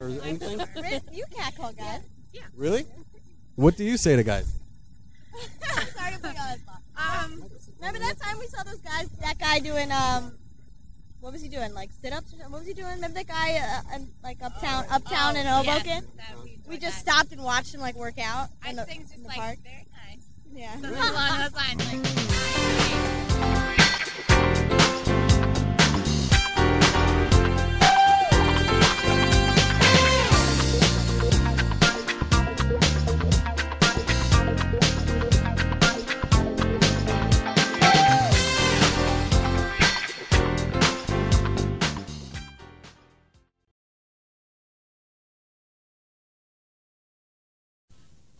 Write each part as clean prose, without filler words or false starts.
Or anything? You catcall guys. Yeah. Really? What do you say to guys? Sorry to put you on the spot. Remember that time we saw those guys? That guy doing what was he doing? Like sit-ups? What was he doing? Remember that guy like uptown in Hoboken? We just stopped and watched him like work out in the park. Very nice. Yeah. Something along those lines.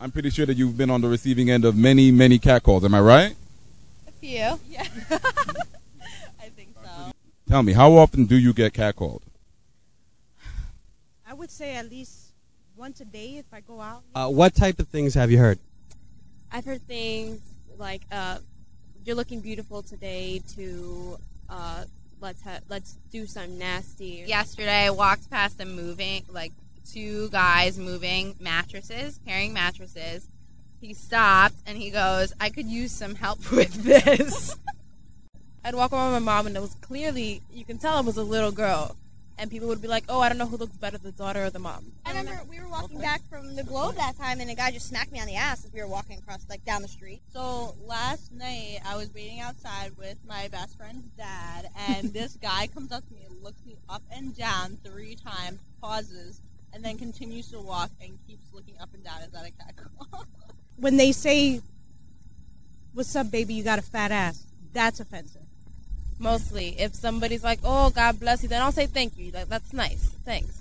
I'm pretty sure that you've been on the receiving end of many, many catcalls. Am I right? A few. Yeah. I think so. Tell me, how often do you get catcalled? I would say at least once a day if I go out. What type of things have you heard? I've heard things like you're looking beautiful today to let's do something nasty. Yesterday, I walked past them moving, like two guys moving mattresses, carrying mattresses. He stopped and he goes, "I could use some help with this." I'd walk around with my mom and it was clearly, you can tell it was a little girl. And people would be like, oh, I don't know who looks better, the daughter or the mom. I remember we were walking back from the Globe that time, and a guy just smacked me on the ass as we were walking across, like, down the street. So last night, I was waiting outside with my best friend's dad, and this guy comes up to me and looks me up and down 3 times, pauses, and then continues to walk and keeps looking up and down. Is that a catcall? When they say, "What's up, baby? You got a fat ass," that's offensive. Mostly. If somebody's like, oh, God bless you, then I'll say thank you. Like, that's nice. Thanks.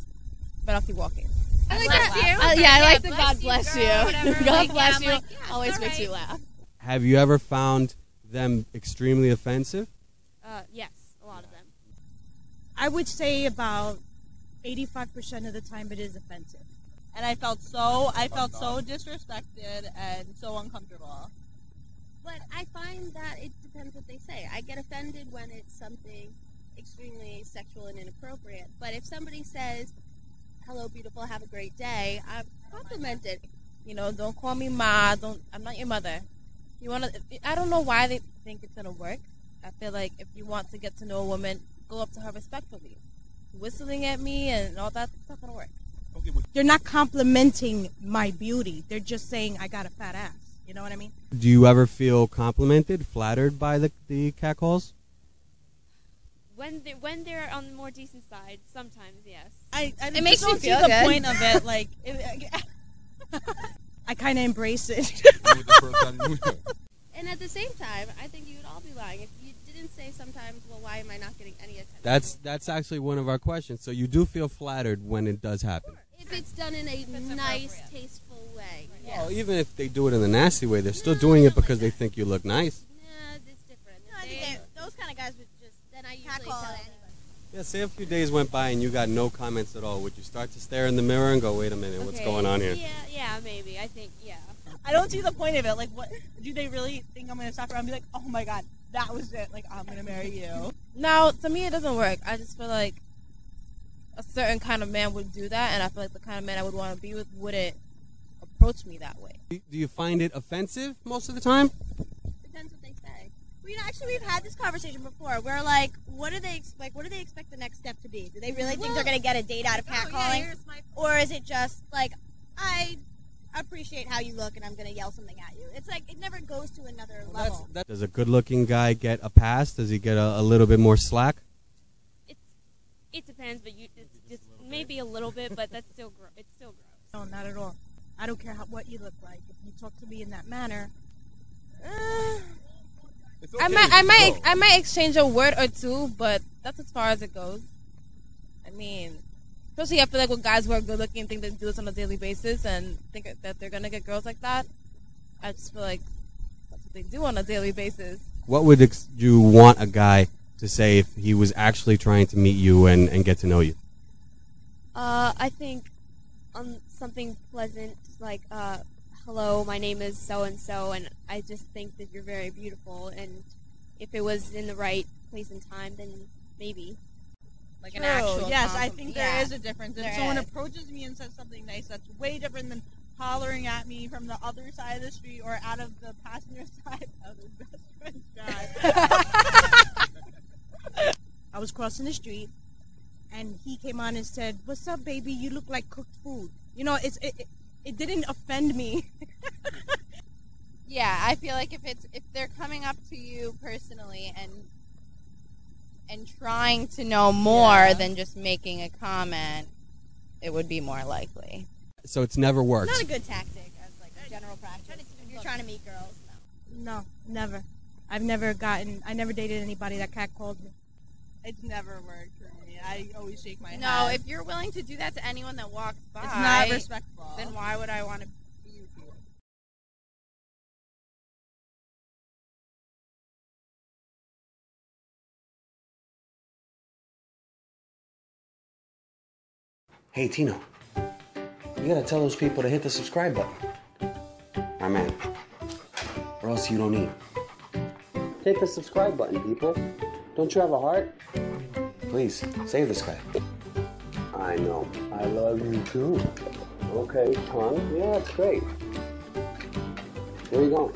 But I'll keep walking. I like that. I like the God bless you. Whatever. God Like, bless yeah, you. I'm like, yeah, Always it's makes all you right. laugh. Have you ever found them extremely offensive? Yes, a lot of them. I would say about 85% of the time it is offensive. And I felt so disrespected and so uncomfortable. But I find that it depends what they say. I get offended when it's something extremely sexual and inappropriate. But if somebody says, "Hello, beautiful, have a great day," I'm complimented. You know, don't call me ma. I'm not your mother. You wanna? I don't know why they think it's gonna work. I feel like if you want to get to know a woman, go up to her respectfully. Whistling at me and all that's not gonna work. They're not complimenting my beauty. They're just saying I got a fat ass. You know what I mean? Do you ever feel complimented, flattered by the catcalls? When they're on the more decent side, sometimes yes. It makes you don't feel see the good. point of it. Like, I kind of embrace it. And at the same time, I think you would all be lying if you didn't say sometimes, "Well, why am I not getting any attention?" That's actually one of our questions. So you do feel flattered when it does happen? If it's done in a nice, tasteful way. Well, even if they do it in a nasty way, they're still doing it because they think you look nice. Yeah, it's different. No, I think those kind of guys would just Then I usually catcall tell anybody. Yeah, say a few days went by and you got no comments at all. Would you start to stare in the mirror and go, wait a minute, what's going on here? Yeah, maybe. I think, yeah. I don't see the point of it. Like, what do they really think I'm gonna stop around and be like, "Oh my God, that was it. Like, I'm gonna marry you." Now, to me, it doesn't work. I just feel like a certain kind of man would do that, and I feel like the kind of man I would want to be with wouldn't approach me that way. Do you find it offensive most of the time? Depends what they say. Well, actually, we've had this conversation before. We're like, what do they expect? What do they expect the next step to be? Do they really think they're going to get a date out of catcalling? Or is it just like, I appreciate how you look and I'm going to yell something at you? It's like, it never goes to another level. Does a good-looking guy get a pass? Does he get a little bit more slack? It depends, but it's just maybe a little bit, but that's still it's still gross. No, not at all. I don't care what you look like. If you talk to me in that manner, I might exchange a word or two, but that's as far as it goes. I mean, especially I feel like when guys who are good looking think they do this on a daily basis and think that they're gonna get girls like that. I just feel like that's what they do on a daily basis. What would you want a guy to say if he was actually trying to meet you and get to know you? I think something pleasant like, hello, my name is so-and-so, and I just think that you're very beautiful, and if it was in the right place and time, then maybe. like an True. actual. Yes, I compliment. think Yeah. there is a difference. If There someone is. approaches me and says something nice, that's way different than hollering at me from the other side of the street or out of the passenger side of his best friend's drive. I was crossing the street, and he came on and said, "What's up, baby? You look like cooked food." You know, it didn't offend me. Yeah, I feel like if they're coming up to you personally and trying to know more than just making a comment, it would be more likely. So it's never worked. Not a good tactic as like a general practice. If you're trying to meet girls, no. No, never. I never dated anybody that catcalled me. It's never worked for me. I always shake my head. No, if you're willing to do that to anyone that walks by, it's not respectful. then why would I want to be with you? Hey, Tino. You gotta tell those people to hit the subscribe button. My man. Or else you don't eat. Hit the subscribe button, people. Don't you have a heart? Please, save this guy. I know. I love you too. Okay, tongue. Yeah, that's great. Where are you going?